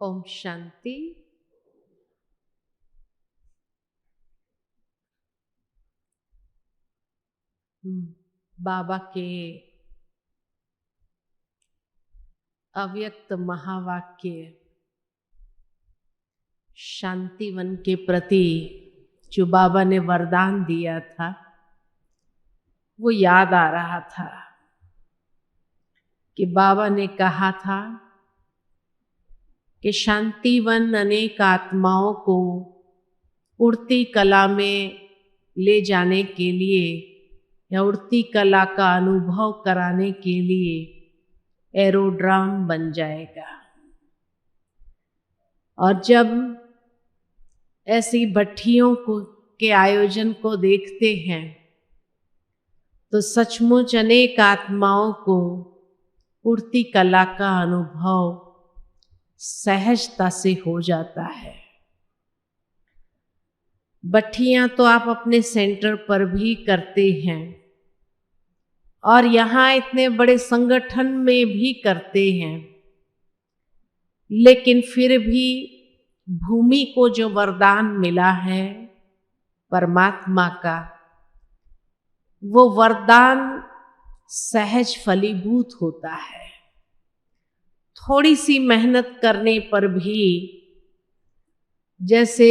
ओम शांति। बाबा के अव्यक्त महावाक्य शांतिवन के प्रति जो बाबा ने वरदान दिया था वो याद आ रहा था कि बाबा ने कहा था कि शांतिवन अनेक आत्माओं को उड़ती कला में ले जाने के लिए या उड़ती कला का अनुभव कराने के लिए एरोड्राम बन जाएगा। और जब ऐसी भट्टियों के आयोजन को देखते हैं तो सचमुच अनेक आत्माओं को उड़ती कला का अनुभव सहजता से हो जाता है। भट्टियां तो आप अपने सेंटर पर भी करते हैं और यहाँ इतने बड़े संगठन में भी करते हैं, लेकिन फिर भी भूमि को जो वरदान मिला है परमात्मा का, वो वरदान सहज फलीभूत होता है। थोड़ी सी मेहनत करने पर भी जैसे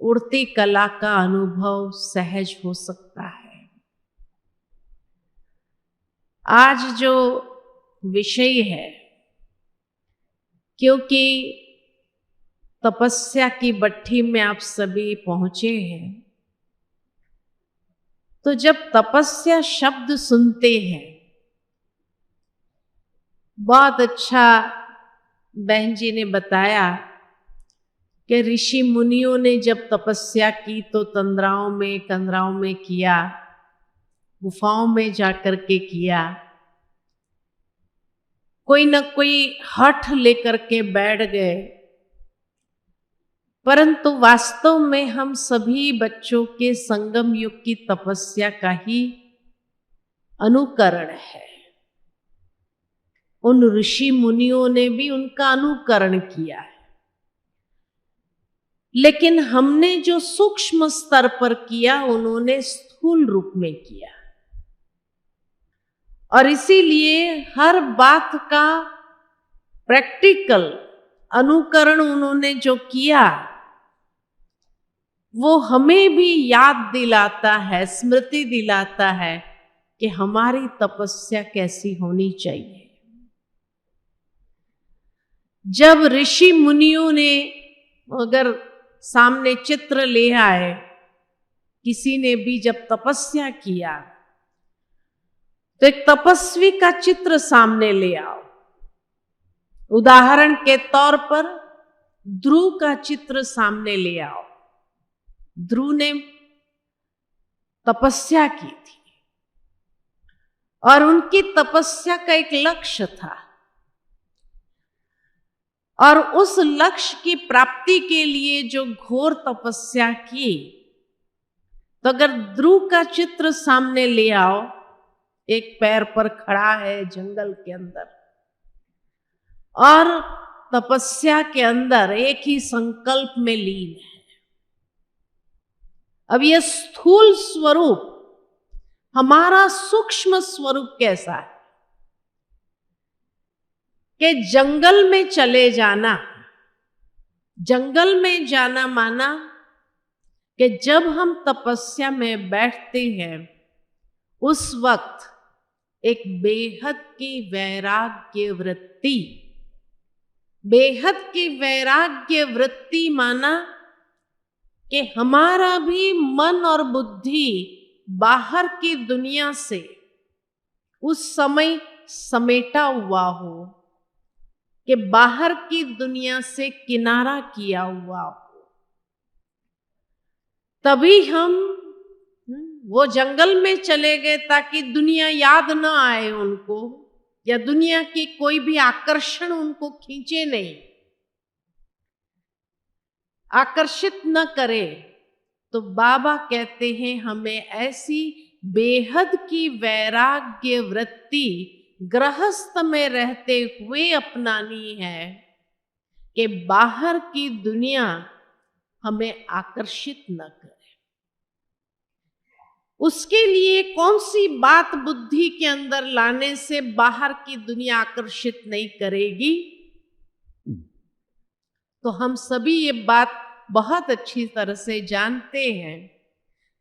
उड़ती कला का अनुभव सहज हो सकता है। आज जो विषय है, क्योंकि तपस्या की भट्टी में आप सभी पहुंचे हैं, तो जब तपस्या शब्द सुनते हैं, बहुत अच्छा बहन जी ने बताया कि ऋषि मुनियों ने जब तपस्या की तो तंद्राओं में कंदराओं में किया, गुफाओं में जाकर के किया, कोई न कोई हठ लेकर के बैठ गए, परंतु वास्तव में हम सभी बच्चों के संगम युग की तपस्या का ही अनुकरण है। उन ऋषि मुनियों ने भी उनका अनुकरण किया है, लेकिन हमने जो सूक्ष्म स्तर पर किया उन्होंने स्थूल रूप में किया। और इसीलिए हर बात का प्रैक्टिकल अनुकरण उन्होंने जो किया वो हमें भी याद दिलाता है, स्मृति दिलाता है कि हमारी तपस्या कैसी होनी चाहिए। जब ऋषि मुनियों ने अगर सामने चित्र ले आए, किसी ने भी जब तपस्या किया तो एक तपस्वी का चित्र सामने ले आओ। उदाहरण के तौर पर ध्रुव का चित्र सामने ले आओ। ध्रुव ने तपस्या की थी और उनकी तपस्या का एक लक्ष्य था, और उस लक्ष्य की प्राप्ति के लिए जो घोर तपस्या की, तो अगर ध्रुव का चित्र सामने ले आओ, एक पैर पर खड़ा है जंगल के अंदर और तपस्या के अंदर एक ही संकल्प में लीन है। अब यह स्थूल स्वरूप, हमारा सूक्ष्म स्वरूप कैसा है कि जंगल में चले जाना। जंगल में जाना माना कि जब हम तपस्या में बैठते हैं उस वक्त एक बेहद की वैराग्य वृत्ति, बेहद की वैराग्य वृत्ति माना कि हमारा भी मन और बुद्धि बाहर की दुनिया से उस समय समेटा हुआ हो, कि बाहर की दुनिया से किनारा किया हुआ हो। तभी हम वो जंगल में चले गए ताकि दुनिया याद न आए उनको, या दुनिया की कोई भी आकर्षण उनको खींचे नहीं, आकर्षित न करे। तो बाबा कहते हैं हमें ऐसी बेहद की वैराग्य वृत्ति गृहस्थ में रहते हुए अपनानी है, कि बाहर की दुनिया हमें आकर्षित न करे। उसके लिए कौन सी बात बुद्धि के अंदर लाने से बाहर की दुनिया आकर्षित नहीं करेगी? तो हम सभी ये बात बहुत अच्छी तरह से जानते हैं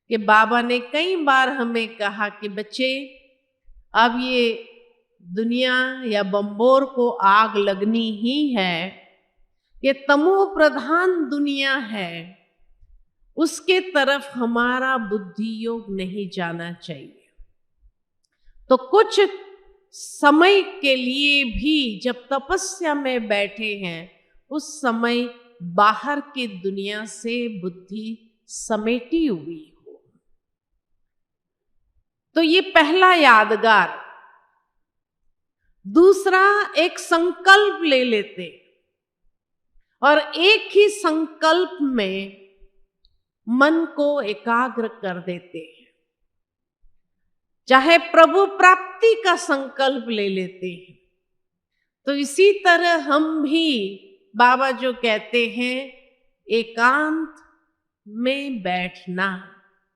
कि बाबा ने कई बार हमें कहा कि बच्चे, अब ये दुनिया या बंबोर को आग लगनी ही है, ये तमो प्रधान दुनिया है, उसके तरफ हमारा बुद्धि योग नहीं जाना चाहिए। तो कुछ समय के लिए भी जब तपस्या में बैठे हैं, उस समय बाहर की दुनिया से बुद्धि समेटी हुई हो। तो ये पहला यादगार। दूसरा, एक संकल्प ले लेते और एक ही संकल्प में मन को एकाग्र कर देते हैं। चाहे प्रभु प्राप्ति का संकल्प ले लेते हैं। तो इसी तरह हम भी, बाबा जो कहते हैं एकांत में बैठना,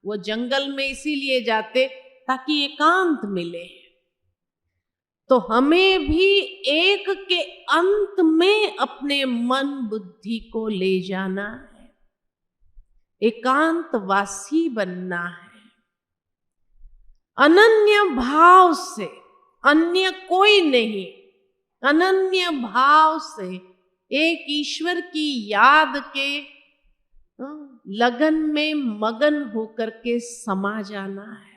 वो जंगल में इसीलिए जाते ताकि एकांत मिले। तो हमें भी एक के अंत में अपने मन बुद्धि को ले जाना है, एकांतवासी बनना है। अनन्य भाव से, अन्य कोई नहीं, अनन्य भाव से एक ईश्वर की याद के लगन में मगन होकर के समा जाना है।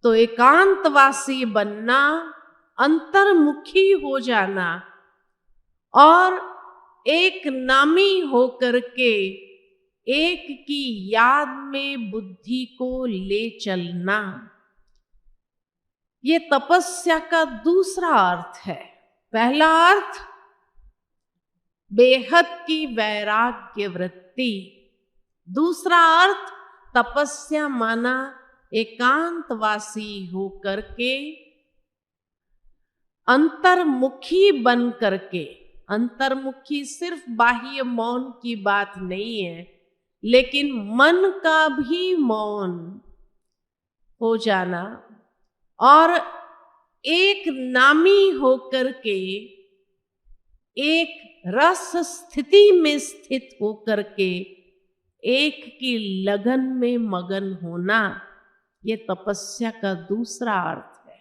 तो एकांतवासी बनना, अंतर्मुखी हो जाना और एक नामी होकर के एक की याद में बुद्धि को ले चलना, ये तपस्या का दूसरा अर्थ है। पहला अर्थ बेहद की वैराग्य वृत्ति, दूसरा अर्थ तपस्या माना एकांतवासी होकर के, अंतर्मुखी बन करके। अंतर्मुखी सिर्फ बाह्य मौन की बात नहीं है, लेकिन मन का भी मौन हो जाना और एक नामी होकर के, एक रस स्थिति में स्थित होकर के एक की लगन में मगन होना, ये तपस्या का दूसरा अर्थ है।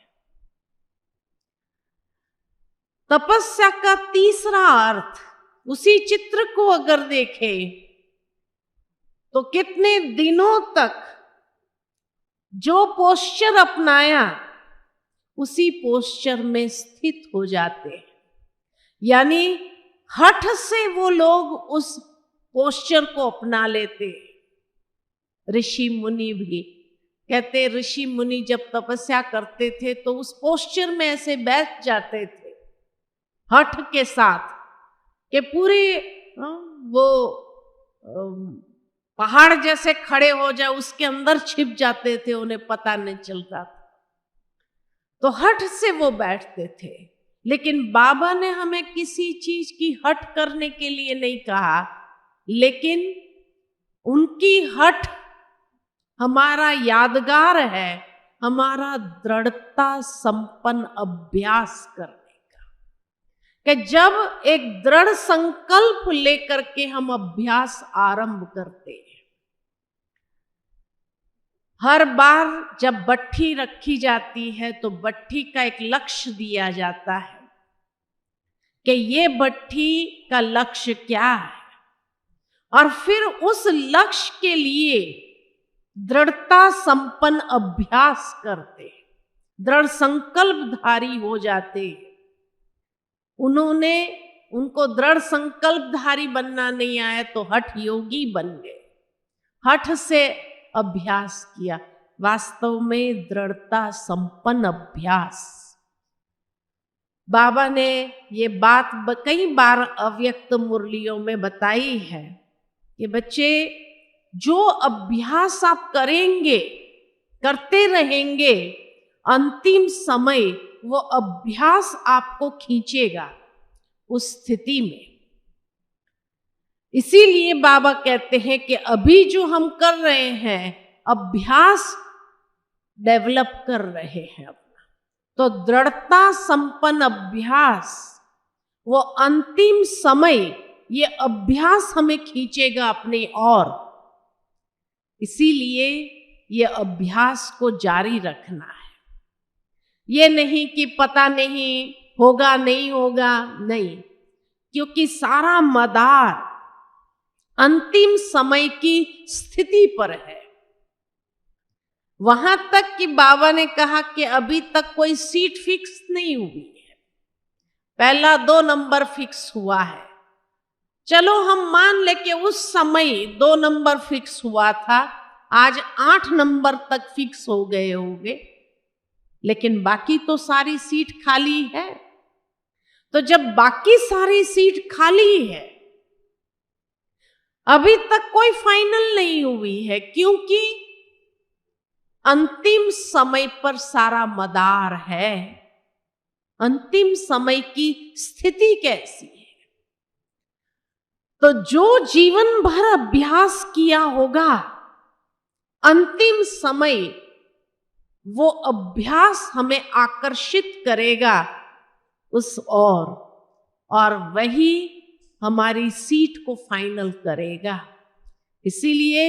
तपस्या का तीसरा अर्थ, उसी चित्र को अगर देखें तो कितने दिनों तक जो पोस्चर अपनाया उसी पोस्चर में स्थित हो जाते हैं। यानी हठ से वो लोग उस पोस्चर को अपना लेते। ऋषि मुनि भी कहते, ऋषि मुनि जब तपस्या करते थे तो उस पोस्चर में ऐसे बैठ जाते थे हठ के साथ कि पूरे वो पहाड़ जैसे खड़े हो जाए, उसके अंदर छिप जाते थे, उन्हें पता नहीं चलता था। तो हठ से वो बैठते थे। लेकिन बाबा ने हमें किसी चीज की हठ करने के लिए नहीं कहा, लेकिन उनकी हठ हमारा यादगार है, हमारा दृढ़ता संपन्न अभ्यास करने का। कि जब एक दृढ़ संकल्प लेकर के हम अभ्यास आरंभ करते हैं, हर बार जब बट्ठी रखी जाती है तो बट्ठी का एक लक्ष्य दिया जाता है कि ये बट्ठी का लक्ष्य क्या है, और फिर उस लक्ष्य के लिए दृढ़ता संपन्न अभ्यास करते, दृढ़ संकल्पधारी हो जाते। उनको दृढ़ संकल्पधारी बनना नहीं आया तो हठ योगी बन गए। हठ से अभ्यास किया, वास्तव में दृढ़ता संपन्न अभ्यास। बाबा ने ये बात कई बार अव्यक्त मुरलियों में बताई है कि बच्चे, जो अभ्यास आप करेंगे, करते रहेंगे, अंतिम समय वो अभ्यास आपको खींचेगा, उस स्थिति में। इसीलिए बाबा कहते हैं कि अभी जो हम कर रहे हैं अभ्यास डेवलप कर रहे हैं अपना, तो दृढ़ता संपन्न अभ्यास, वो अंतिम समय ये अभ्यास हमें खींचेगा अपनी ओर। इसीलिए ये अभ्यास को जारी रखना है। ये नहीं कि पता नहीं होगा नहीं होगा, नहीं, क्योंकि सारा मदार अंतिम समय की स्थिति पर है। वहां तक कि बाबा ने कहा कि अभी तक कोई सीट फिक्स नहीं हुई है, पहला 2 नंबर फिक्स हुआ है। चलो हम मान ले कि उस समय 2 नंबर फिक्स हुआ था, आज 8 नंबर तक फिक्स हो गए होंगे, लेकिन बाकी तो सारी सीट खाली है। तो जब बाकी सारी सीट खाली है, अभी तक कोई फाइनल नहीं हुई है, क्योंकि अंतिम समय पर सारा मदार है। अंतिम समय की स्थिति कैसी है? तो जो जीवन भर अभ्यास किया होगा, अंतिम समय वो अभ्यास हमें आकर्षित करेगा उस ओर, और वही हमारी सीट को फाइनल करेगा। इसीलिए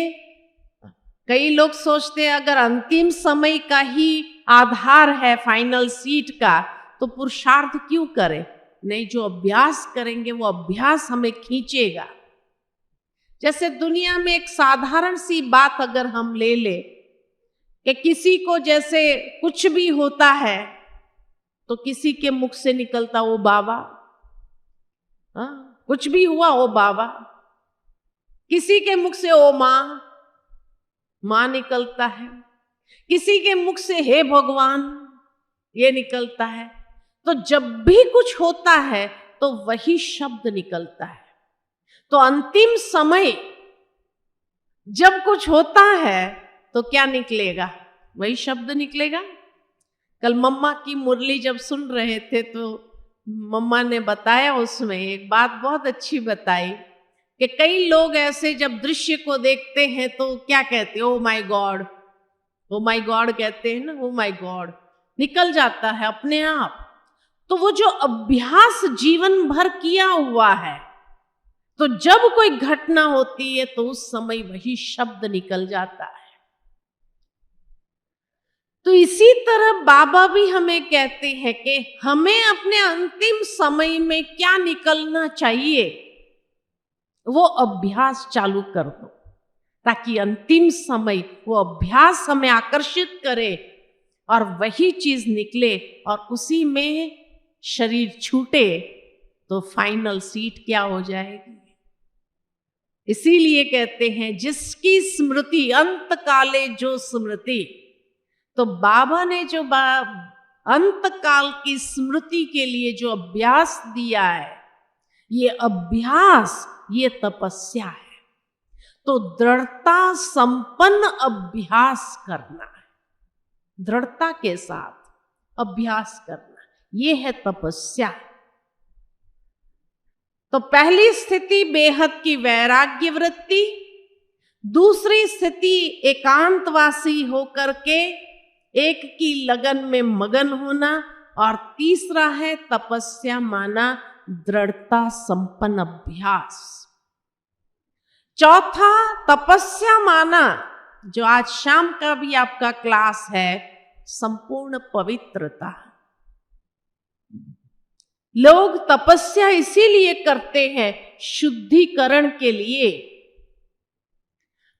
कई लोग सोचते हैं अगर अंतिम समय का ही आधार है फाइनल सीट का, तो पुरुषार्थ क्यों करें? नहीं, जो अभ्यास करेंगे वो अभ्यास हमें खींचेगा। जैसे दुनिया में एक साधारण सी बात अगर हम ले ले कि किसी को जैसे कुछ भी होता है तो किसी के मुख से निकलता वो बाबा, कुछ भी हुआ ओ बाबा, किसी के मुख से ओ माँ, मां निकलता है, किसी के मुख से हे भगवान ये निकलता है। तो जब भी कुछ होता है तो वही शब्द निकलता है। तो अंतिम समय जब कुछ होता है तो क्या निकलेगा? वही शब्द निकलेगा। कल मम्मा की मुरली जब सुन रहे थे तो मम्मा ने बताया, उसमें एक बात बहुत अच्छी बताई कि कई लोग ऐसे जब दृश्य को देखते हैं तो क्या कहते हैं? Oh my God, oh my God कहते हैं ना, ओ माय गॉड निकल जाता है अपने आप। तो वो जो अभ्यास जीवन भर किया हुआ है, तो जब कोई घटना होती है तो उस समय वही शब्द निकल जाता है। तो इसी तरह बाबा भी हमें कहते हैं कि हमें अपने अंतिम समय में क्या निकलना चाहिए, वो अभ्यास चालू कर दो, ताकि अंतिम समय वो अभ्यास हमें आकर्षित करे और वही चीज निकले और उसी में शरीर छूटे तो फाइनल सीट क्या हो जाएगी। इसीलिए कहते हैं जिसकी स्मृति अंत काले जो स्मृति। तो बाबा ने जो अंत काल की स्मृति के लिए जो अभ्यास दिया है, ये अभ्यास, ये तपस्या है। तो दृढ़ता संपन्न अभ्यास करना है, दृढ़ता के साथ अभ्यास करना, ये है तपस्या। तो पहली स्थिति बेहद की वैराग्य वृत्ति, दूसरी स्थिति एकांतवासी होकर के एक की लगन में मगन होना, और तीसरा है तपस्या माना दृढ़ता संपन्न अभ्यास। चौथा तपस्या माना, जो आज शाम का भी आपका क्लास है, संपूर्ण पवित्रता। लोग तपस्या इसीलिए करते हैं शुद्धिकरण के लिए।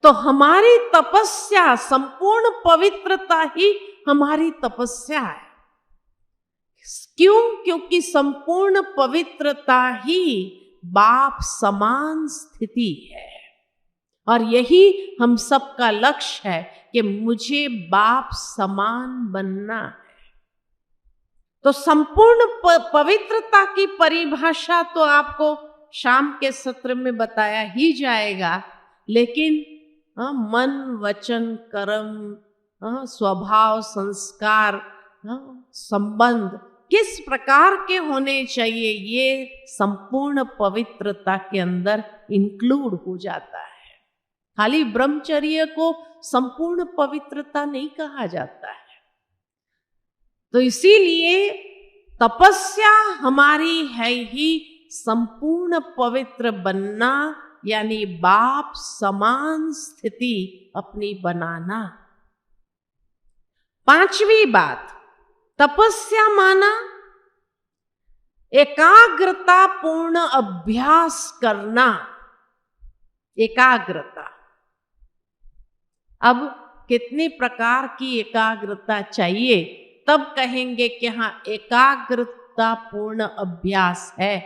तो हमारी तपस्या संपूर्ण पवित्रता ही हमारी तपस्या है। क्यों? क्योंकि संपूर्ण पवित्रता ही बाप समान स्थिति है, और यही हम सबका लक्ष्य है कि मुझे बाप समान बनना है। तो संपूर्ण पवित्रता की परिभाषा तो आपको शाम के सत्र में बताया ही जाएगा, लेकिन मन वचन कर्म स्वभाव संस्कार संबंध, किस प्रकार के होने चाहिए, ये संपूर्ण पवित्रता के अंदर इंक्लूड हो जाता है। खाली ब्रह्मचर्य को संपूर्ण पवित्रता नहीं कहा जाता है। तो इसीलिए तपस्या हमारी है ही संपूर्ण पवित्र बनना, यानी बाप समान स्थिति अपनी बनाना। पांचवी बात, तपस्या माना एकाग्रता पूर्ण अभ्यास करना। एकाग्रता, अब कितने प्रकार की एकाग्रता चाहिए, तब कहेंगे कि हाँ एकाग्रता पूर्ण अभ्यास है।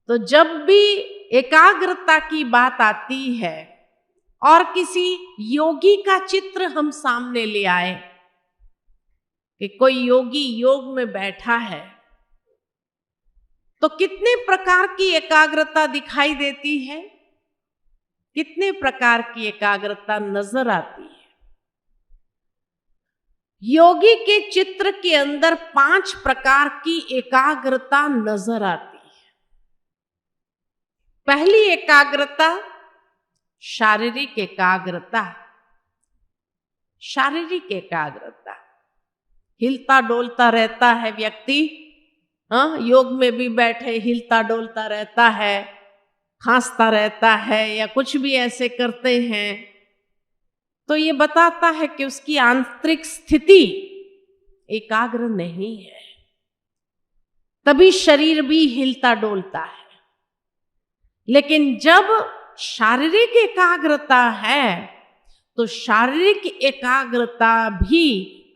तो जब भी एकाग्रता की बात आती है और किसी योगी का चित्र हम सामने ले आए कि कोई योगी योग में बैठा है, तो कितने प्रकार की एकाग्रता दिखाई देती है, कितने प्रकार की एकाग्रता नजर आती है। योगी के चित्र के अंदर 5 प्रकार की एकाग्रता नजर आती है। पहली एकाग्रता शारीरिक एकाग्रता। शारीरिक एकाग्रता, हिलता डोलता रहता है व्यक्ति, योग में भी बैठे हिलता डोलता रहता है, खांसता रहता है या कुछ भी ऐसे करते हैं, तो ये बताता है कि उसकी आंतरिक स्थिति एकाग्र नहीं है। तभी शरीर भी हिलता डोलता है। लेकिन जब शारीरिक एकाग्रता है तो शारीरिक एकाग्रता भी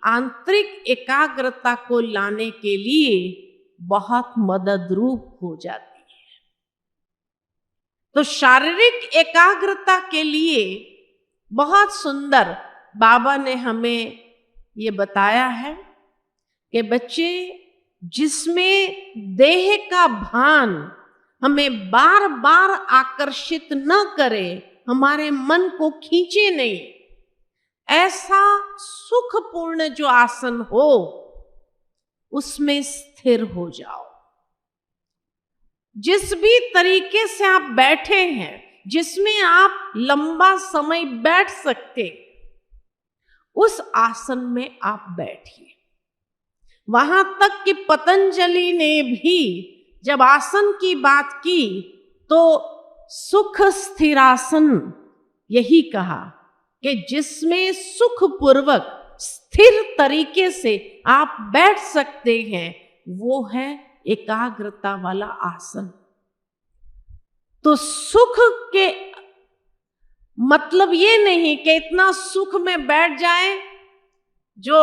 आंतरिक एकाग्रता को लाने के लिए बहुत मददरूप हो जाती है। तो शारीरिक एकाग्रता के लिए बहुत सुंदर बाबा ने हमें ये बताया है कि बच्चे, जिसमें देह का भान हमें बार बार आकर्षित न करे, हमारे मन को खींचे नहीं, ऐसा सुखपूर्ण जो आसन हो उसमें स्थिर हो जाओ। जिस भी तरीके से आप बैठे हैं, जिसमें आप लंबा समय बैठ सकते, उस आसन में आप बैठिए। वहां तक कि पतंजलि ने भी जब आसन की बात की तो सुख स्थिरासन यही कहा कि जिसमें सुखपूर्वक स्थिर तरीके से आप बैठ सकते हैं, वो है एकाग्रता वाला आसन। तो सुख के मतलब ये नहीं कि इतना सुख में बैठ जाए जो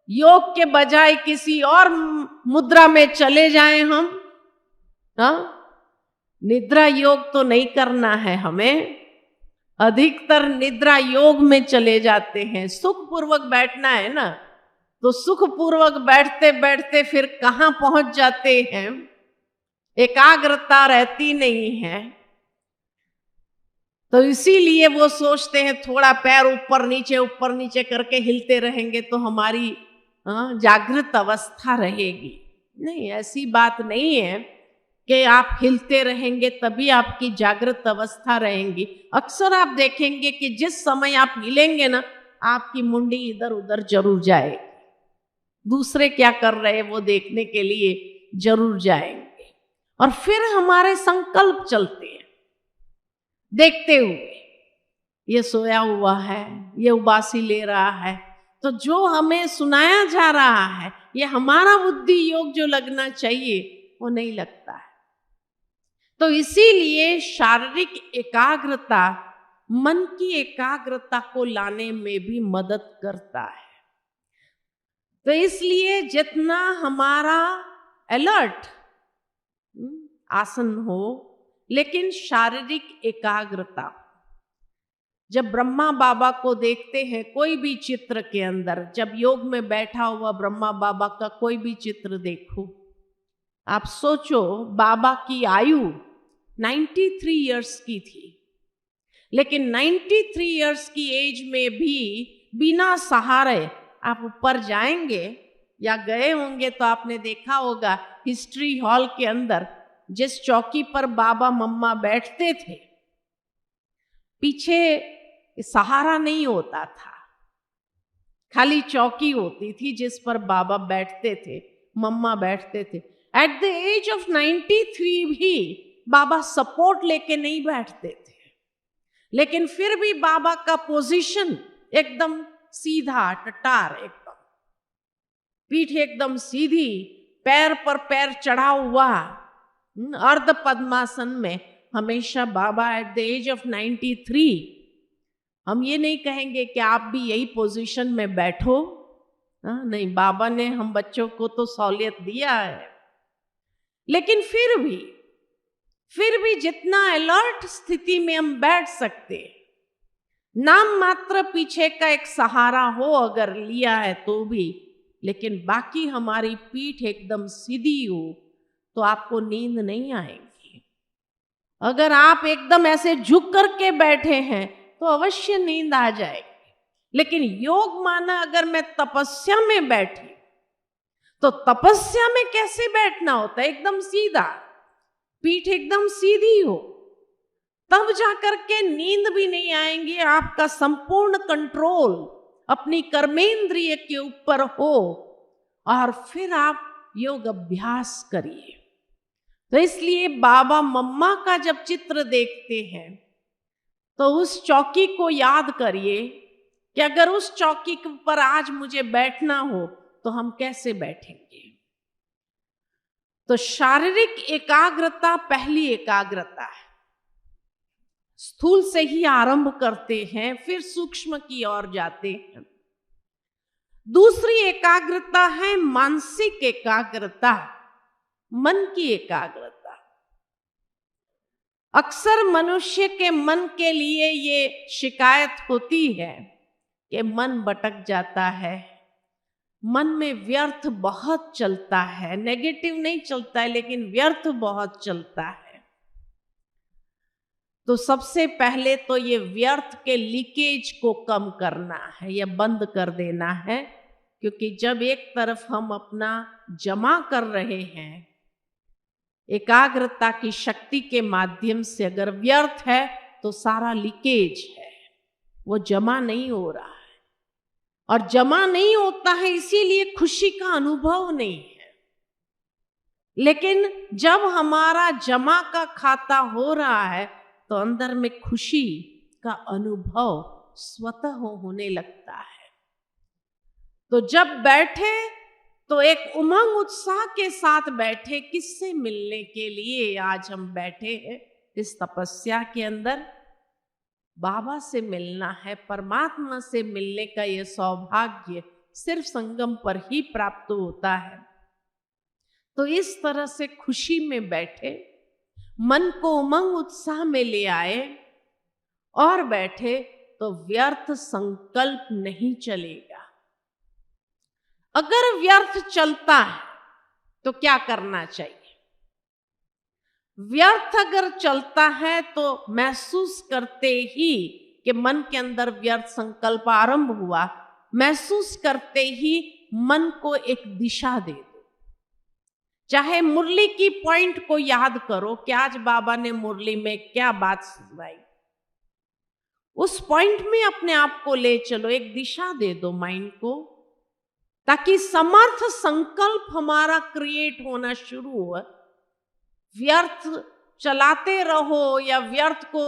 योग के बजाय किसी और मुद्रा में चले जाएं हम। निद्रा योग तो नहीं करना है हमें। अधिकतर निद्रा योग में चले जाते हैं। सुखपूर्वक बैठना है ना, तो सुखपूर्वक बैठते बैठते फिर कहाँ पहुंच जाते हैं, एकाग्रता रहती नहीं है। तो इसीलिए वो सोचते हैं थोड़ा पैर ऊपर नीचे करके हिलते रहेंगे तो हमारी जागृत अवस्था रहेगी। नहीं, ऐसी बात नहीं है कि आप हिलते रहेंगे तभी आपकी जागृत अवस्था रहेंगी। अक्सर आप देखेंगे कि जिस समय आप हिलेंगे ना, आपकी मुंडी इधर उधर जरूर जाएगी। दूसरे क्या कर रहे हैं वो देखने के लिए जरूर जाएंगे। और फिर हमारे संकल्प चलते हैं देखते हुए, ये सोया हुआ है, ये उबासी ले रहा है। तो जो हमें सुनाया जा रहा है, ये हमारा बुद्धि योग जो लगना चाहिए वो नहीं लगता है। तो इसीलिए शारीरिक एकाग्रता मन की एकाग्रता को लाने में भी मदद करता है। तो इसलिए जितना हमारा अलर्ट आसन हो, लेकिन शारीरिक एकाग्रता। जब ब्रह्मा बाबा को देखते हैं कोई भी चित्र के अंदर, जब योग में बैठा हुआ ब्रह्मा बाबा का कोई भी चित्र देखो, आप सोचो बाबा की आयु 93 इयर्स की थी, लेकिन 93 इयर्स की एज में भी बिना सहारे आप ऊपर जाएंगे या गए होंगे तो आपने देखा होगा हिस्ट्री हॉल के अंदर जिस चौकी पर बाबा मम्मा बैठते थे, पीछे सहारा नहीं होता था, खाली चौकी होती थी जिस पर बाबा बैठते थे, मम्मा बैठते थे। एट द एज ऑफ 93 भी बाबा सपोर्ट लेके नहीं बैठते थे, लेकिन फिर भी बाबा का पोजीशन एकदम सीधा टटार, एकदम पीठ एकदम सीधी, पैर पर पैर चढ़ा हुआ, अर्ध पद्मासन में हमेशा बाबा एट द एज ऑफ 93। हम ये नहीं कहेंगे कि आप भी यही पोजीशन में बैठो, नहीं, बाबा ने हम बच्चों को तो सहूलियत दिया है, लेकिन फिर भी जितना अलर्ट स्थिति में हम बैठ सकते, नाम मात्र पीछे का एक सहारा हो अगर लिया है तो भी, लेकिन बाकी हमारी पीठ एकदम सीधी हो तो आपको नींद नहीं आएगी। अगर आप एकदम ऐसे झुक करके बैठे हैं तो अवश्य नींद आ जाएगी। लेकिन योग माना अगर मैं तपस्या में बैठी, तो तपस्या में कैसे बैठना होता है? एकदम सीधा, पीठ एकदम सीधी हो, तब जाकर के नींद भी नहीं आएंगे। आपका संपूर्ण कंट्रोल अपनी कर्मेंद्रिय के ऊपर हो और फिर आप योग अभ्यास करिए। तो इसलिए बाबा मम्मा का जब चित्र देखते हैं तो उस चौकी को याद करिए कि अगर उस चौकी पर आज मुझे बैठना हो तो हम कैसे बैठेंगे। तो शारीरिक एकाग्रता पहली एकाग्रता है, स्थूल से ही आरंभ करते हैं, फिर सूक्ष्म की ओर जाते हैं। दूसरी एकाग्रता है मानसिक एकाग्रता, मन की एकाग्रता। अक्सर मनुष्य के मन के लिए ये शिकायत होती है कि मन भटक जाता है, मन में व्यर्थ बहुत चलता है, नेगेटिव नहीं चलता है लेकिन व्यर्थ बहुत चलता है। तो सबसे पहले तो ये व्यर्थ के लीकेज को कम करना है या बंद कर देना है, क्योंकि जब एक तरफ हम अपना जमा कर रहे हैं एकाग्रता की शक्ति के माध्यम से, अगर व्यर्थ है तो सारा लीकेज है, वो जमा नहीं हो रहा है, और जमा नहीं होता है इसीलिए खुशी का अनुभव नहीं है। लेकिन जब हमारा जमा का खाता हो रहा है तो अंदर में खुशी का अनुभव स्वतः होने लगता है। तो जब बैठे तो एक उमंग उत्साह के साथ बैठे, किससे मिलने के लिए आज हम बैठे हैं इस तपस्या के अंदर? बाबा से मिलना है, परमात्मा से मिलने का यह सौभाग्य सिर्फ संगम पर ही प्राप्त होता है। तो इस तरह से खुशी में बैठे, मन को उमंग उत्साह में ले आए और बैठे तो व्यर्थ संकल्प नहीं चलेगा। अगर व्यर्थ चलता है तो क्या करना चाहिए? व्यर्थ अगर चलता है तो महसूस करते ही कि मन के अंदर व्यर्थ संकल्प आरंभ हुआ, महसूस करते ही मन को एक दिशा दे दो। चाहे मुरली की पॉइंट को याद करो कि आज बाबा ने मुरली में क्या बात सुनाई, उस पॉइंट में अपने आप को ले चलो, एक दिशा दे दो माइंड को, ताकि समर्थ संकल्प हमारा क्रिएट होना शुरू हो। व्यर्थ चलाते रहो या व्यर्थ को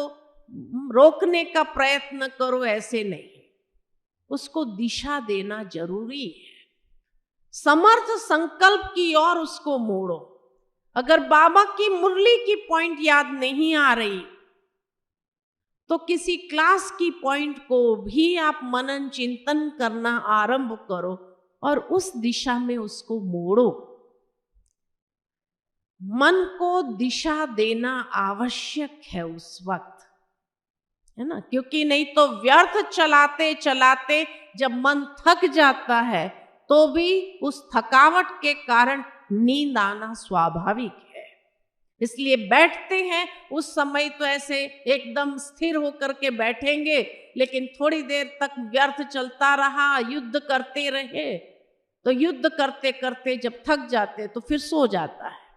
रोकने का प्रयत्न करो, ऐसे नहीं, उसको दिशा देना जरूरी है। समर्थ संकल्प की ओर उसको मोड़ो। अगर बाबा की मुरली की पॉइंट याद नहीं आ रही तो किसी क्लास की पॉइंट को भी आप मनन चिंतन करना आरंभ करो और उस दिशा में उसको मोड़ो। मन को दिशा देना आवश्यक है उस वक्त, है ना, क्योंकि नहीं तो व्यर्थ चलाते चलाते जब मन थक जाता है तो भी उस थकावट के कारण नींद आना स्वाभाविक है। इसलिए बैठते हैं उस समय तो ऐसे एकदम स्थिर होकर के बैठेंगे, लेकिन थोड़ी देर तक व्यर्थ चलता रहा, युद्ध करते रहे, तो युद्ध करते करते जब थक जाते तो फिर सो जाता है।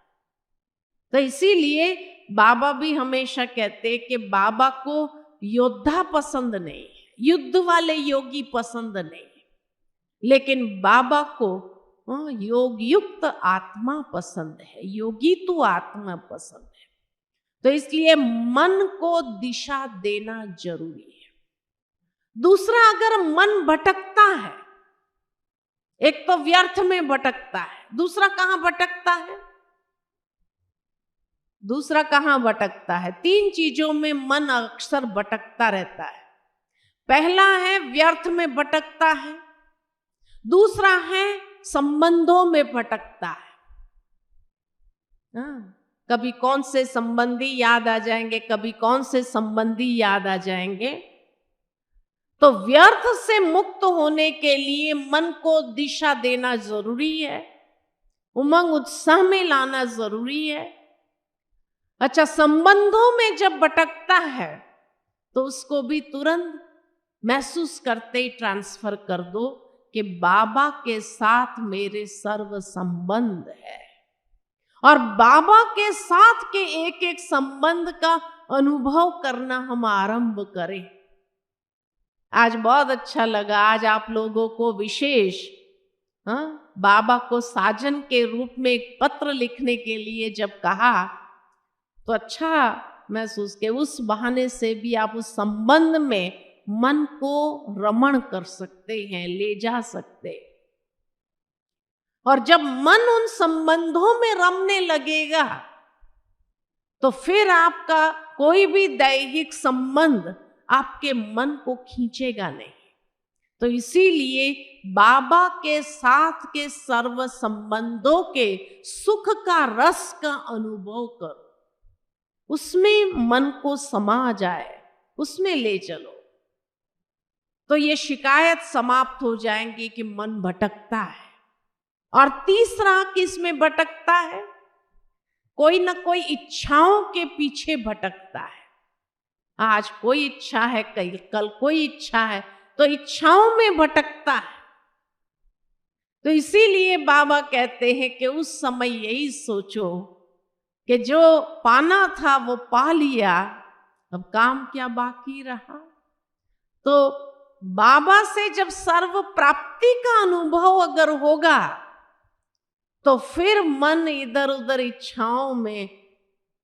तो इसीलिए बाबा भी हमेशा कहते कि बाबा को योद्धा पसंद नहीं, युद्ध वाले योगी पसंद नहीं, लेकिन बाबा को योग युक्त आत्मा पसंद है, योगी तो आत्मा पसंद है। तो इसलिए मन को दिशा देना जरूरी है। दूसरा, अगर मन भटकता है, एक तो व्यर्थ में भटकता है, दूसरा कहां भटकता है? दूसरा कहां भटकता है? तीन चीजों में मन अक्सर भटकता रहता है। पहला है व्यर्थ में भटकता है, दूसरा है संबंधों में भटकता है। कभी कौन से संबंधी याद आ जाएंगे, कभी कौन से संबंधी याद आ जाएंगे। तो व्यर्थ से मुक्त होने के लिए मन को दिशा देना जरूरी है, उमंग उत्साह में लाना जरूरी है। अच्छा, संबंधों में जब भटकता है तो उसको भी तुरंत महसूस करते ही ट्रांसफर कर दो कि बाबा के साथ मेरे सर्व संबंध है, और बाबा के साथ के एक एक संबंध का अनुभव करना हम आरंभ करें। आज बहुत अच्छा लगा, आज आप लोगों को विशेष बाबा को साजन के रूप में एक पत्र लिखने के लिए जब कहा तो अच्छा महसूस किया। उस बहाने से भी आप उस संबंध में मन को रमण कर सकते हैं, ले जा सकते। और जब मन उन संबंधों में रमने लगेगा तो फिर आपका कोई भी दैहिक संबंध आपके मन को खींचेगा नहीं। तो इसीलिए बाबा के साथ के सर्व संबंधों के सुख का रस का अनुभव करो, उसमें मन को समा जाए, उसमें ले चलो, तो ये शिकायत समाप्त हो जाएंगी कि मन भटकता है। और तीसरा किस में भटकता है? कोई ना कोई इच्छाओं के पीछे भटकता है। आज कोई इच्छा है, कल कोई इच्छा है, तो इच्छाओं में भटकता है। तो इसीलिए बाबा कहते हैं कि उस समय यही सोचो कि जो पाना था वो पा लिया, अब काम क्या बाकी रहा। तो बाबा से जब सर्व प्राप्ति का अनुभव अगर होगा तो फिर मन इधर उधर इच्छाओं में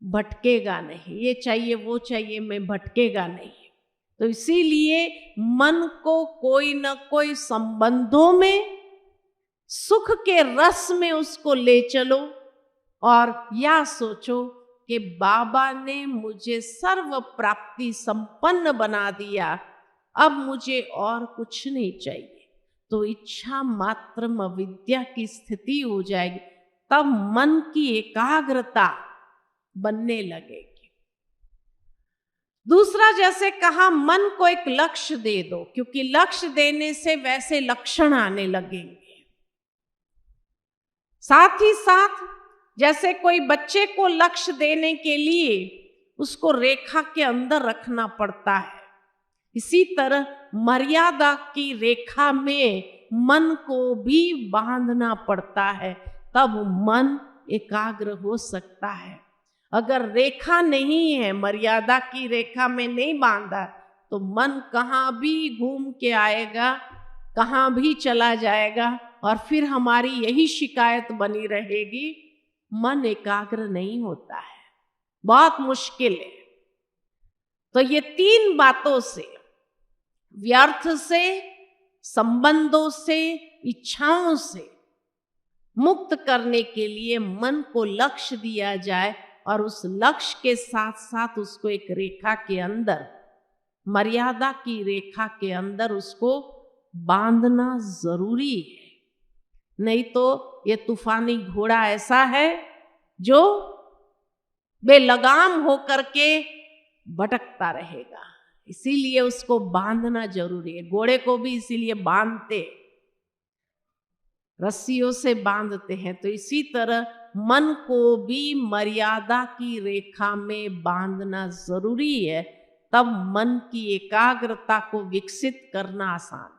भटकेगा नहीं, ये चाहिए वो चाहिए में भटकेगा नहीं। तो इसीलिए मन को कोई न कोई संबंधों में सुख के रस में उसको ले चलो, और या सोचो कि बाबा ने मुझे सर्व प्राप्ति संपन्न बना दिया, अब मुझे और कुछ नहीं चाहिए। तो इच्छा मात्र अविद्या की स्थिति हो जाएगी, तब मन की एकाग्रता बनने लगेगी। दूसरा, जैसे कहा, मन को एक लक्ष्य दे दो, क्योंकि लक्ष्य देने से वैसे लक्षण आने लगेंगे। साथ ही साथ जैसे कोई बच्चे को लक्ष्य देने के लिए उसको रेखा के अंदर रखना पड़ता है, इसी तरह मर्यादा की रेखा में मन को भी बांधना पड़ता है, तब मन एकाग्र हो सकता है। अगर रेखा नहीं है, मर्यादा की रेखा में नहीं बांधा, तो मन कहाँ भी घूम के आएगा, कहाँ भी चला जाएगा, और फिर हमारी यही शिकायत बनी रहेगी, मन एकाग्र नहीं होता है, बहुत मुश्किल है। तो ये तीन बातों से, व्यर्थ से, संबंधों से, इच्छाओं से मुक्त करने के लिए मन को लक्ष्य दिया जाए, और उस लक्ष्य के साथ साथ उसको एक रेखा के अंदर, मर्यादा की रेखा के अंदर उसको बांधना जरूरी है। नहीं तो ये तूफानी घोड़ा ऐसा है जो बेलगाम होकर के भटकता रहेगा, इसीलिए उसको बांधना जरूरी है। घोड़े को भी इसीलिए बांधते। रस्सियों से बांधते हैं, तो इसी तरह मन को भी मर्यादा की रेखा में बांधना जरूरी है, तब मन की एकाग्रता को विकसित करना आसान है।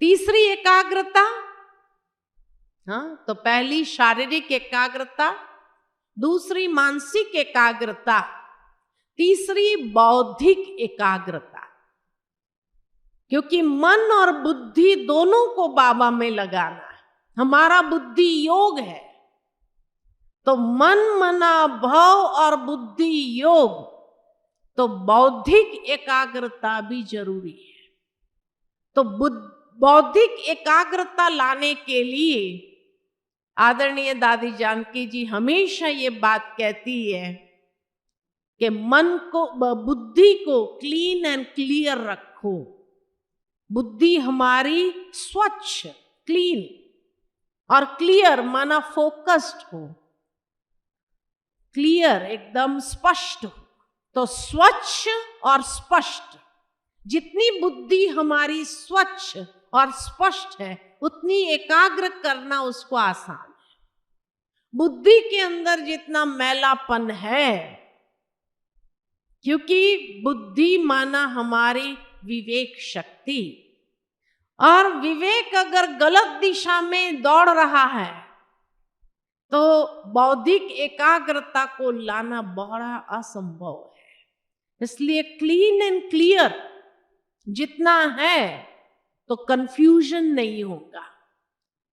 तीसरी एकाग्रता, हाँ, तो पहली शारीरिक एकाग्रता, दूसरी मानसिक एकाग्रता, तीसरी बौद्धिक एकाग्रता। क्योंकि मन और बुद्धि दोनों को बाबा में लगाना है। हमारा बुद्धि योग है, तो मन मना भव और बुद्धि योग, तो बौद्धिक एकाग्रता भी जरूरी है। तो बौद्धिक एकाग्रता लाने के लिए आदरणीय दादी जानकी जी हमेशा ये बात कहती है कि मन को, बुद्धि को क्लीन एंड क्लियर रखो। बुद्धि हमारी स्वच्छ, क्लीन और क्लियर माना फोकस्ड हो, क्लियर एकदम स्पष्ट हो। तो स्वच्छ और स्पष्ट, जितनी बुद्धि हमारी स्वच्छ और स्पष्ट है उतनी एकाग्र करना उसको आसान है। बुद्धि के अंदर जितना मैलापन है, क्योंकि बुद्धि माना हमारी विवेक शक्ति, और विवेक अगर गलत दिशा में दौड़ रहा है तो बौद्धिक एकाग्रता को लाना बड़ा असंभव है। इसलिए क्लीन एंड क्लियर जितना है तो कंफ्यूजन नहीं होगा।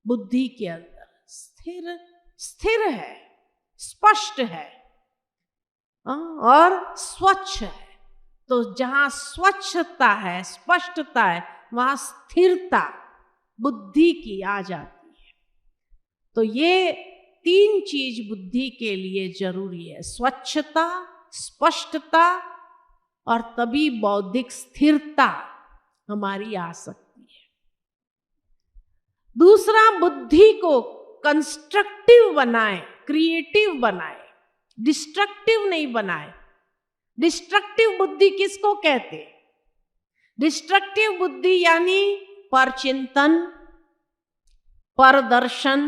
बुद्धि के अंदर स्थिर स्थिर है, स्पष्ट है और स्वच्छ है। तो जहां स्वच्छता है, स्पष्टता है, वहां स्थिरता बुद्धि की आ जाती है। तो ये तीन चीज बुद्धि के लिए जरूरी है, स्वच्छता, स्पष्टता और तभी बौद्धिक स्थिरता हमारी आ सकती है। दूसरा, बुद्धि को कंस्ट्रक्टिव बनाए, क्रिएटिव बनाए, डिस्ट्रक्टिव नहीं बनाए। डिस्ट्रक्टिव बुद्धि किसको कहते हैं? डिस्ट्रक्टिव बुद्धि यानी परचिंतन, परदर्शन,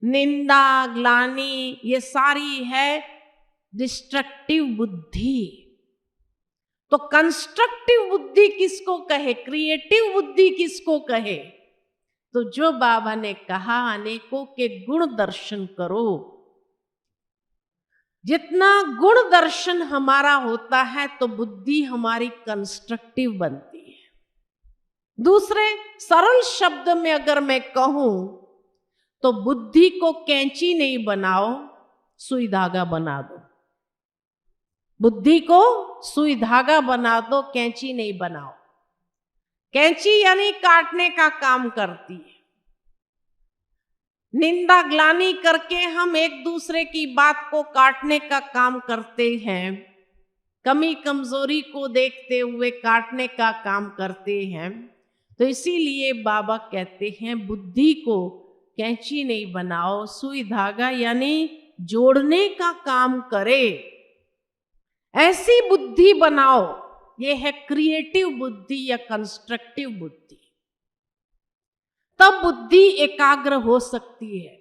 निंदा, ग्लानि, ये सारी है डिस्ट्रक्टिव बुद्धि। तो कंस्ट्रक्टिव बुद्धि किसको कहे, क्रिएटिव बुद्धि किसको कहे? तो जो बाबा ने कहा अनेकों के गुण दर्शन करो। जितना गुण दर्शन हमारा होता है तो बुद्धि हमारी कंस्ट्रक्टिव बनती है। दूसरे सरल शब्द में अगर मैं कहूं तो बुद्धि को कैंची नहीं बनाओ, सुई धागा बना दो। बुद्धि को सुई धागा बना दो, कैंची नहीं बनाओ। कैंची यानी काटने का काम करती है। निंदा ग्लानि करके हम एक दूसरे की बात को काटने का काम करते हैं, कमी कमजोरी को देखते हुए काटने का काम करते हैं। तो इसीलिए बाबा कहते हैं बुद्धि को कैंची नहीं बनाओ, सुई धागा यानी जोड़ने का काम करे, ऐसी बुद्धि बनाओ। ये है क्रिएटिव बुद्धि या कंस्ट्रक्टिव बुद्धि। तब बुद्धि एकाग्र हो सकती है।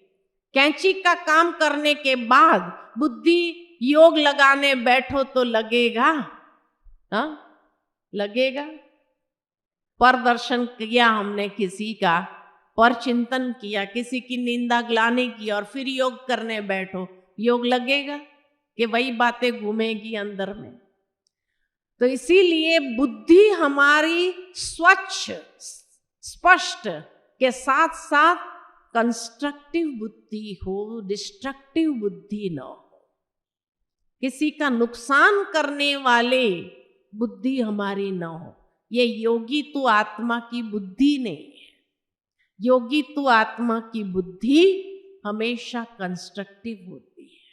कैंची का काम करने के बाद बुद्धि योग लगाने बैठो तो लगेगा, हाँ लगेगा। परदर्शन किया हमने किसी का, पर चिंतन किया, किसी की निंदा ग्लानि की और फिर योग करने बैठो, योग लगेगा कि वही बातें घूमेगी अंदर में? तो इसीलिए बुद्धि हमारी स्वच्छ स्पष्ट के साथ साथ कंस्ट्रक्टिव बुद्धि हो, डिस्ट्रक्टिव बुद्धि न हो। किसी का नुकसान करने वाले बुद्धि हमारी न हो। ये योगी तू आत्मा की बुद्धि नहीं है। योगी तू आत्मा की बुद्धि हमेशा कंस्ट्रक्टिव होती है।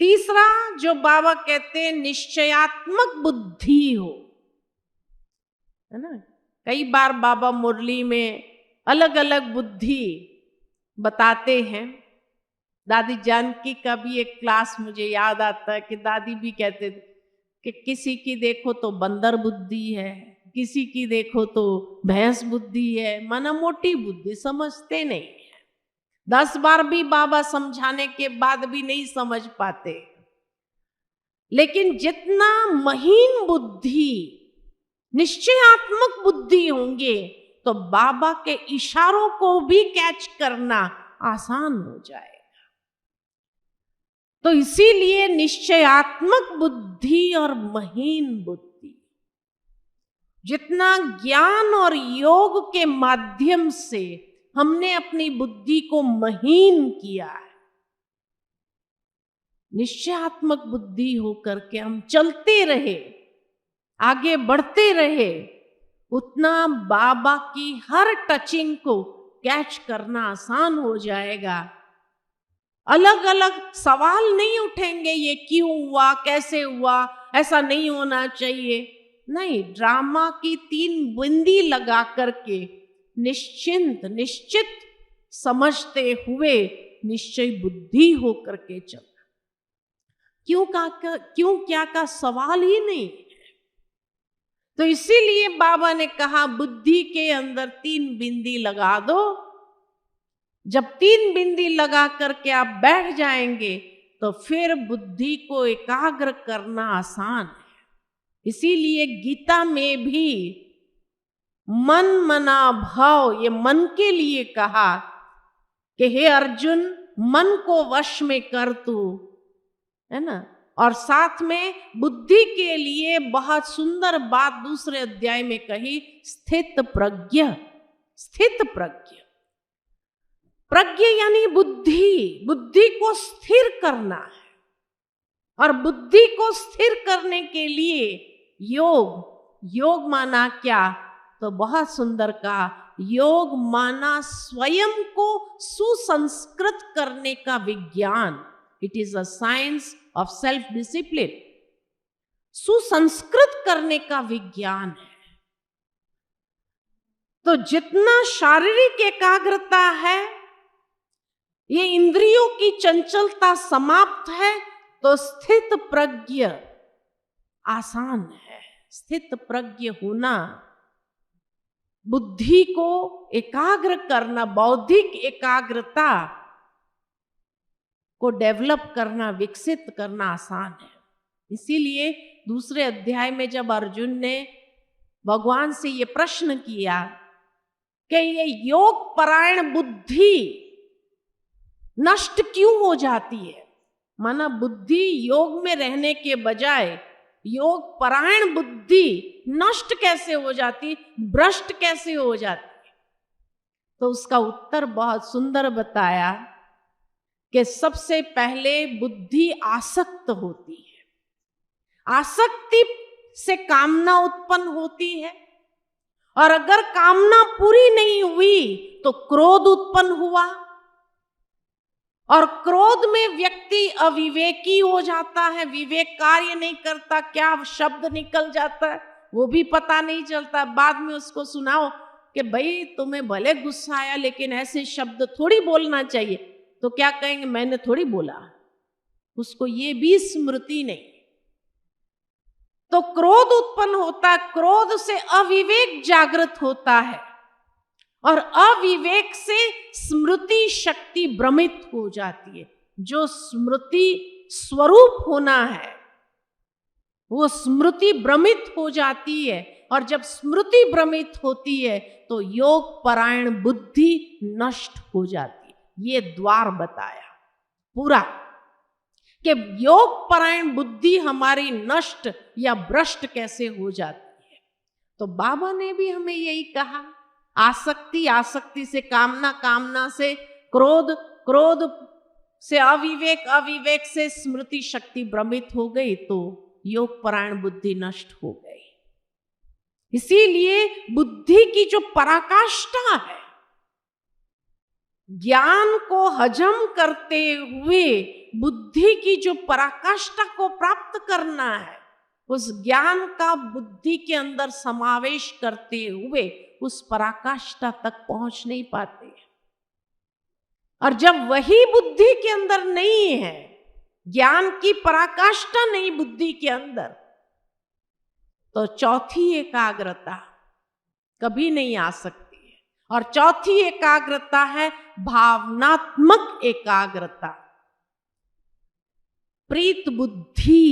तीसरा जो बाबा कहते हैं निश्चयात्मक बुद्धि हो, है ना। कई बार बाबा मुरली में अलग अलग बुद्धि बताते हैं। दादी जानकी का भी एक क्लास मुझे याद आता है कि दादी भी कहते थे कि किसी की देखो तो बंदर बुद्धि है, किसी की देखो तो भैंस बुद्धि है, माना मोटी बुद्धि, समझते नहीं है। 10 बार भी बाबा समझाने के बाद भी नहीं समझ पाते। लेकिन जितना महीन बुद्धि, निश्चयात्मक बुद्धि होंगे तो बाबा के इशारों को भी कैच करना आसान हो जाएगा। तो इसीलिए निश्चयात्मक बुद्धि और महीन बुद्धि, जितना ज्ञान और योग के माध्यम से हमने अपनी बुद्धि को महीन किया है, निश्चयात्मक बुद्धि होकर के हम चलते रहे, आगे बढ़ते रहे, उतना बाबा की हर टचिंग को कैच करना आसान हो जाएगा। अलग अलग सवाल नहीं उठेंगे, ये क्यों हुआ, कैसे हुआ, ऐसा नहीं होना चाहिए। नहीं, ड्रामा की 3 बिंदी लगा करके निश्चित समझते हुए निश्चय बुद्धि होकर के चलना। क्यों क्या का सवाल ही नहीं। तो इसीलिए बाबा ने कहा बुद्धि के अंदर 3 बिंदी लगा दो। जब 3 बिंदी लगा करके आप बैठ जाएंगे तो फिर बुद्धि को एकाग्र करना आसान है। इसीलिए गीता में भी मन मना भाव, ये मन के लिए कहा कि हे अर्जुन, मन को वश में कर तू, है ना। और साथ में बुद्धि के लिए बहुत सुंदर बात दूसरे अध्याय में कही, स्थित प्रज्ञ। स्थित प्रज्ञ, प्रज्ञ यानी बुद्धि, बुद्धि को स्थिर करना है। और बुद्धि को स्थिर करने के लिए योग माना क्या, तो बहुत सुंदर कहा, योग माना स्वयं को सुसंस्कृत करने का विज्ञान। It is a science of self discipline. सुसंस्कृत करने का विज्ञान है। तो जितना शारीरिक एकाग्रता है, ये इंद्रियों की चंचलता समाप्त है, तो स्थित प्रज्ञ आसान है। स्थित प्रज्ञ होना, बुद्धि को एकाग्र करना, बौद्धिक एकाग्रता को डेवलप करना, विकसित करना आसान है। इसीलिए दूसरे अध्याय में जब अर्जुन ने भगवान से ये प्रश्न किया कि ये योग परायण बुद्धि नष्ट क्यों हो जाती है, माना बुद्धि योग में रहने के बजाय योग परायण बुद्धि नष्ट कैसे हो जाती, भ्रष्ट कैसे हो जाती, तो उसका उत्तर बहुत सुंदर बताया कि सबसे पहले बुद्धि आसक्त होती है। आसक्ति से कामना उत्पन्न होती है, और अगर कामना पूरी नहीं हुई तो क्रोध उत्पन्न हुआ, और क्रोध में व्यक्ति अविवेकी हो जाता है, विवेक कार्य नहीं करता, क्या शब्द निकल जाता है वो भी पता नहीं चलता। बाद में उसको सुनाओ कि भाई तुम्हें भले गुस्सा आया लेकिन ऐसे शब्द थोड़ी बोलना चाहिए, तो क्या कहेंगे, मैंने थोड़ी बोला। उसको ये भी स्मृति नहीं। तो क्रोध उत्पन्न होता है, क्रोध से अविवेक जागृत होता है, और अविवेक से स्मृति शक्ति भ्रमित हो जाती है। जो स्मृति स्वरूप होना है वो स्मृति भ्रमित हो जाती है, और जब स्मृति भ्रमित होती है तो योग परायण बुद्धि नष्ट हो जाती है। ये द्वार बताया पूरा कि योग परायण बुद्धि हमारी नष्ट या भ्रष्ट कैसे हो जाती है। तो बाबा ने भी हमें यही कहा, आसक्ति, आसक्ति से कामना, कामना से क्रोध, क्रोध से अविवेक, अविवेक से स्मृति शक्ति भ्रमित हो गई तो योग परायण बुद्धि नष्ट हो गई। इसीलिए बुद्धि की जो पराकाष्ठा है, ज्ञान को हजम करते हुए बुद्धि की जो पराकाष्ठा को प्राप्त करना है, उस ज्ञान का बुद्धि के अंदर समावेश करते हुए उस पराकाष्ठा तक पहुंच नहीं पाते। और जब वही बुद्धि के अंदर नहीं है, ज्ञान की पराकाष्ठा नहीं बुद्धि के अंदर, तो चौथी एकाग्रता कभी नहीं आ सकती है। और चौथी एकाग्रता है भावनात्मक एकाग्रता। प्रीत बुद्धि,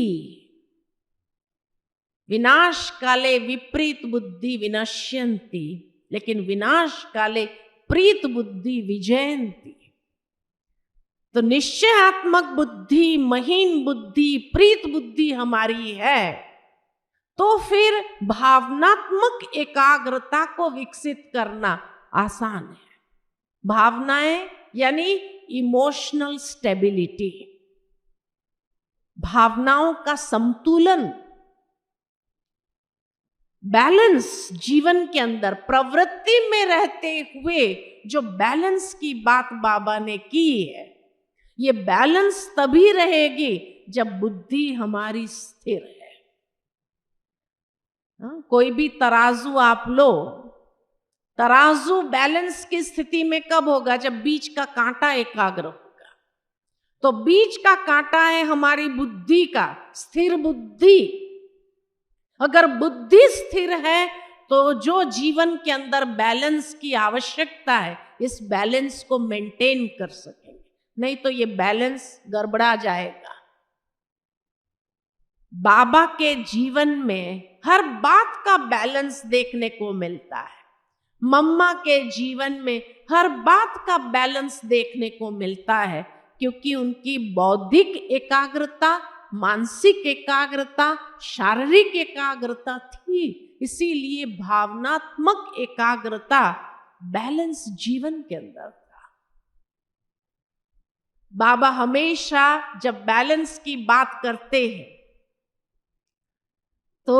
विनाश काले विपरीत बुद्धि विनश्यन्ति, लेकिन विनाश काले प्रीत बुद्धि विजयन्ति। तो निश्चयात्मक बुद्धि, महीन बुद्धि, प्रीत बुद्धि हमारी है, तो फिर भावनात्मक एकाग्रता को विकसित करना आसान है। भावनाएं यानी इमोशनल स्टेबिलिटी, भावनाओं का संतुलन, बैलेंस जीवन के अंदर प्रवृत्ति में रहते हुए जो बैलेंस की बात बाबा ने की है, ये बैलेंस तभी रहेगी जब बुद्धि हमारी स्थिर है। कोई भी तराजू आप लो, तराजू बैलेंस की स्थिति में कब होगा? जब बीच का कांटा एकाग्र होगा। तो बीच का कांटा है हमारी बुद्धि का, स्थिर बुद्धि। अगर बुद्धि स्थिर है तो जो जीवन के अंदर बैलेंस की आवश्यकता है, इस बैलेंस को मेंटेन कर सकेंगे, नहीं तो ये बैलेंस गड़बड़ा जाएगा। बाबा के जीवन में हर बात का बैलेंस देखने को मिलता है। मम्मा के जीवन में हर बात का बैलेंस देखने को मिलता है, क्योंकि उनकी बौद्धिक एकाग्रता, मानसिक एकाग्रता, शारीरिक एकाग्रता थी। इसीलिए भावनात्मक एकाग्रता, बैलेंस जीवन के अंदर था। बाबा हमेशा जब बैलेंस की बात करते हैं तो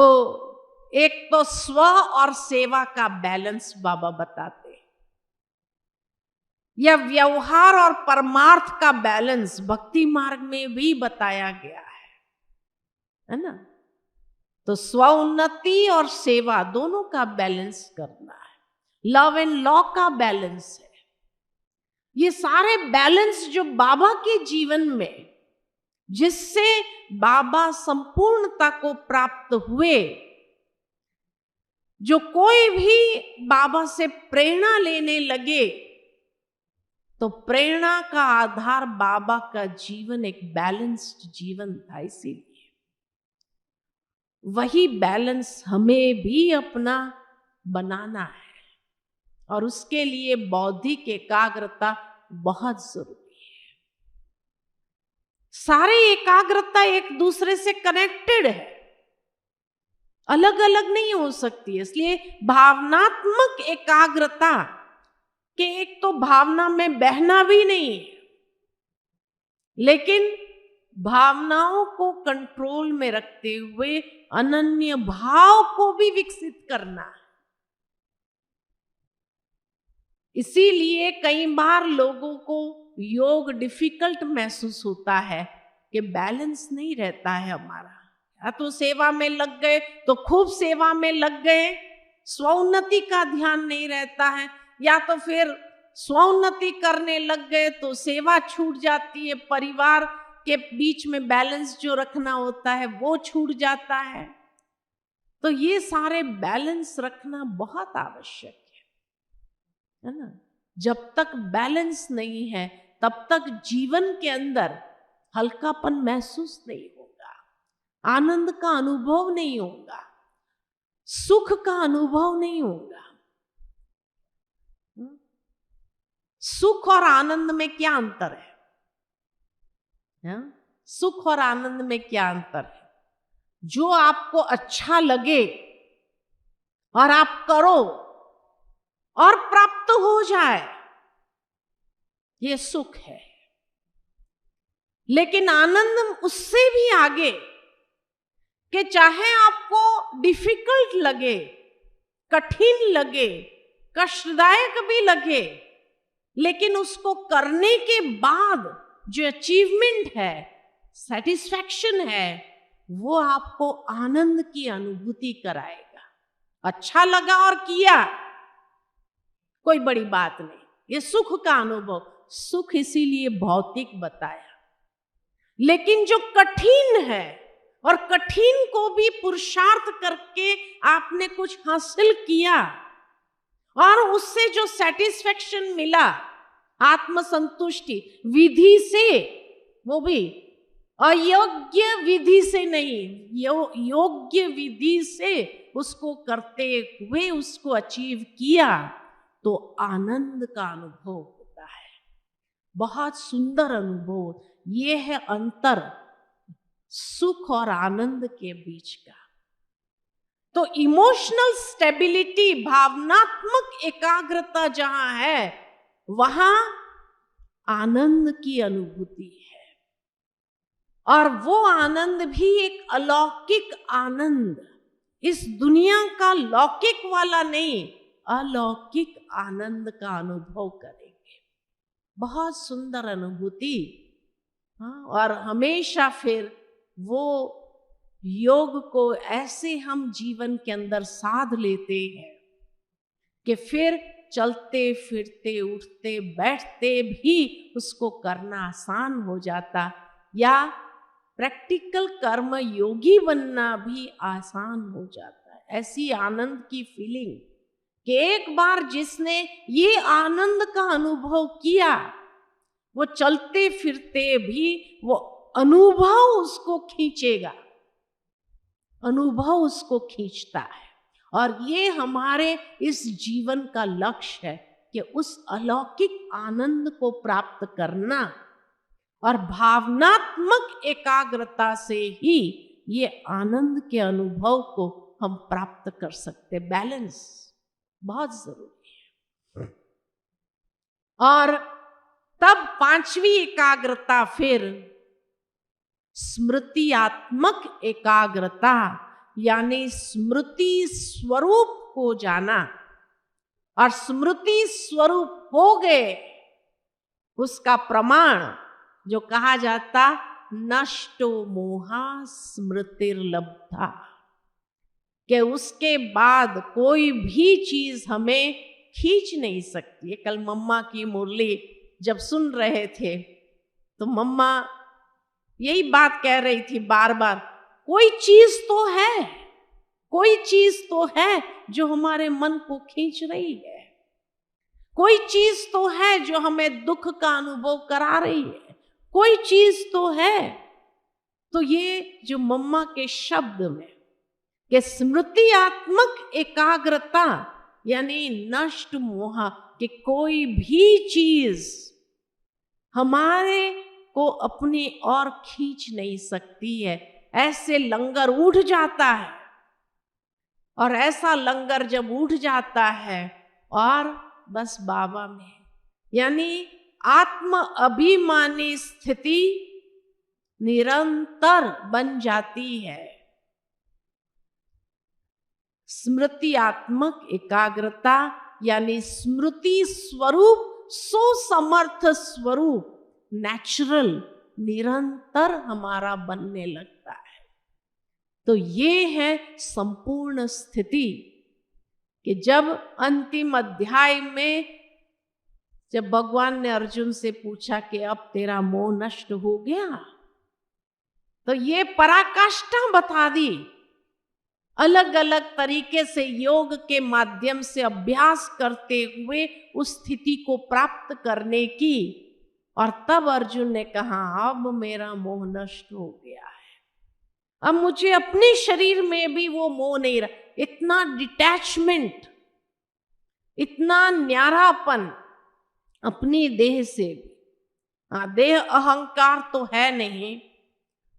एक तो स्व और सेवा का बैलेंस बाबा बताते हैं, या व्यवहार और परमार्थ का बैलेंस भक्ति मार्ग में भी बताया गया है ना। तो स्व उन्नति और सेवा दोनों का बैलेंस करना है। लव एंड लॉ का बैलेंस है। ये सारे बैलेंस जो बाबा के जीवन में, जिससे बाबा संपूर्णता को प्राप्त हुए, जो कोई भी बाबा से प्रेरणा लेने लगे तो प्रेरणा का आधार बाबा का जीवन एक बैलेंस्ड जीवन था। इसीलिए वही बैलेंस हमें भी अपना बनाना है, और उसके लिए बौद्धिक एकाग्रता बहुत जरूरी है। सारे एकाग्रता एक दूसरे से कनेक्टेड है, अलग अलग नहीं हो सकती। इसलिए भावनात्मक एकाग्रता के एक तो भावना में बहना भी नहीं है, लेकिन भावनाओं को कंट्रोल में रखते हुए अनन्य भाव को भी विकसित करना है। इसीलिए कई बार लोगों को योग डिफिकल्ट महसूस होता है कि बैलेंस नहीं रहता है हमारा। या तो सेवा में लग गए तो खूब सेवा में लग गए, स्वोन्नति का ध्यान नहीं रहता है, या तो फिर स्वोन्नति करने लग गए तो सेवा छूट जाती है, परिवार के बीच में बैलेंस जो रखना होता है वो छूट जाता है। तो ये सारे बैलेंस रखना बहुत आवश्यक है ना। जब तक बैलेंस नहीं है तब तक जीवन के अंदर हल्कापन महसूस नहीं होगा, आनंद का अनुभव नहीं होगा, सुख का अनुभव नहीं होगा। सुख और आनंद में क्या अंतर है? सुख और आनंद में क्या अंतर है? जो आपको अच्छा लगे और आप करो और प्राप्त हो जाए, ये सुख है। लेकिन आनंद उससे भी आगे, कि चाहे आपको डिफिकल्ट लगे, कठिन लगे, कष्टदायक भी लगे, लेकिन उसको करने के बाद जो अचीवमेंट है, सेटिस्फैक्शन है, वो आपको आनंद की अनुभूति कराएगा। अच्छा लगा और किया, कोई बड़ी बात नहीं, ये सुख का अनुभव। सुख इसीलिए भौतिक बताया, लेकिन जो कठिन है और कठिन को भी पुरुषार्थ करके आपने कुछ हासिल किया और उससे जो सेटिस्फेक्शन मिला, आत्मसंतुष्टि, विधि से, वो भी अयोग्य विधि से नहीं, योग्य विधि से उसको करते हुए उसको अचीव किया, तो आनंद का अनुभव होता है। बहुत सुंदर अनुभव। ये है अंतर सुख और आनंद के बीच का। तो इमोशनल स्टेबिलिटी, भावनात्मक एकाग्रता जहां है, वहां आनंद की अनुभूति है। और वो आनंद भी एक अलौकिक आनंद, इस दुनिया का लौकिक वाला नहीं, अलौकिक आनंद का अनुभव करेंगे। बहुत सुंदर अनुभूति। हाँ, और हमेशा फिर वो योग को ऐसे हम जीवन के अंदर साध लेते हैं कि फिर चलते फिरते उठते बैठते भी उसको करना आसान हो जाता, या प्रैक्टिकल कर्म योगी बनना भी आसान हो जाता है। ऐसी आनंद की फीलिंग कि एक बार जिसने ये आनंद का अनुभव किया, वो चलते फिरते भी वो अनुभव उसको खींचेगा, अनुभव उसको खींचता है। और ये हमारे इस जीवन का लक्ष्य है कि उस अलौकिक आनंद को प्राप्त करना, और भावनात्मक एकाग्रता से ही ये आनंद के अनुभव को हम प्राप्त कर सकते। बैलेंस बहुत जरूरी है। और तब पांचवी एकाग्रता फिर स्मृतियात्मक एकाग्रता, यानी स्मृति स्वरूप हो जाना। और स्मृति स्वरूप हो गए, उसका प्रमाण जो कहा जाता, नष्टो मोहा स्मृतिर्लब्धा, कि उसके बाद कोई भी चीज हमें खींच नहीं सकती है। कल मम्मा की मुरली जब सुन रहे थे तो मम्मा यही बात कह रही थी बार बार, कोई चीज तो है, कोई चीज तो है जो हमारे मन को खींच रही है, कोई चीज तो है जो हमें दुख का अनुभव करा रही है, कोई चीज तो है। तो ये जो मम्मा के शब्द में कि स्मृतियात्मक एकाग्रता, यानी नष्ट मोह, कि कोई भी चीज हमारे को अपनी ओर खींच नहीं सकती है, ऐसे लंगर उठ जाता है। और ऐसा लंगर जब उठ जाता है और बस बाबा में, यानी आत्म अभिमानी स्थिति निरंतर बन जाती है। स्मृतियात्मक एकाग्रता यानी स्मृति स्वरूप, सुसमर्थ स्वरूप, नेचुरल, निरंतर हमारा बनने लगता है। तो ये है संपूर्ण स्थिति कि जब अंतिम अध्याय में जब भगवान ने अर्जुन से पूछा कि अब तेरा मोह नष्ट हो गया, तो ये पराकाष्ठा बता दी, अलग अलग तरीके से योग के माध्यम से अभ्यास करते हुए उस स्थिति को प्राप्त करने की। और तब अर्जुन ने कहा, अब मेरा मोह नष्ट हो गया है, अब मुझे अपने शरीर में भी वो मोह नहीं रहा। इतना डिटैचमेंट, इतना न्यारापन अपनी देह से भी। हाँ, देह अहंकार तो है नहीं,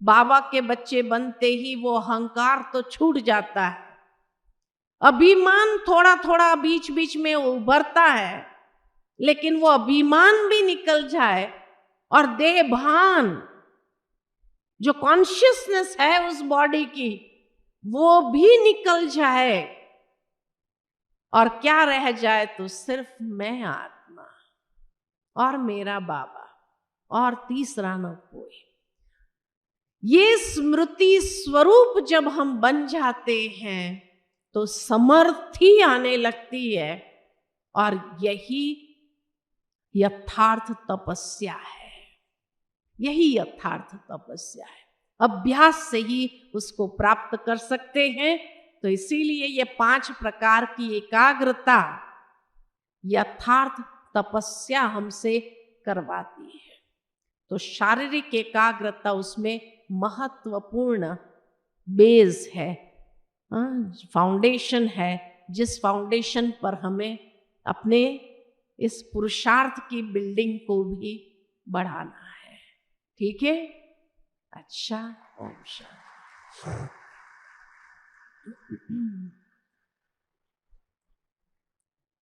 बाबा के बच्चे बनते ही वो अहंकार तो छूट जाता है। अभिमान थोड़ा थोड़ा बीच बीच में उभरता है, लेकिन वो अभिमान भी निकल जाए और देह भान, जो कॉन्शियसनेस है उस बॉडी की, वो भी निकल जाए, और क्या रह जाए तो सिर्फ मैं आत्मा और मेरा बाबा, और तीसरा न कोई। ये स्मृति स्वरूप जब हम बन जाते हैं तो समर्थी आने लगती है, और यही यथार्थ तपस्या है, यही यथार्थ तपस्या है। अभ्यास से ही उसको प्राप्त कर सकते हैं। तो इसीलिए ये 5 प्रकार की एकाग्रता यथार्थ तपस्या हमसे करवाती है। तो शारीरिक एकाग्रता उसमें महत्वपूर्ण बेस है, फाउंडेशन है, जिस फाउंडेशन पर हमें अपने इस पुरुषार्थ की बिल्डिंग को भी बढ़ाना है। ठीक है? अच्छा, ओम शांति।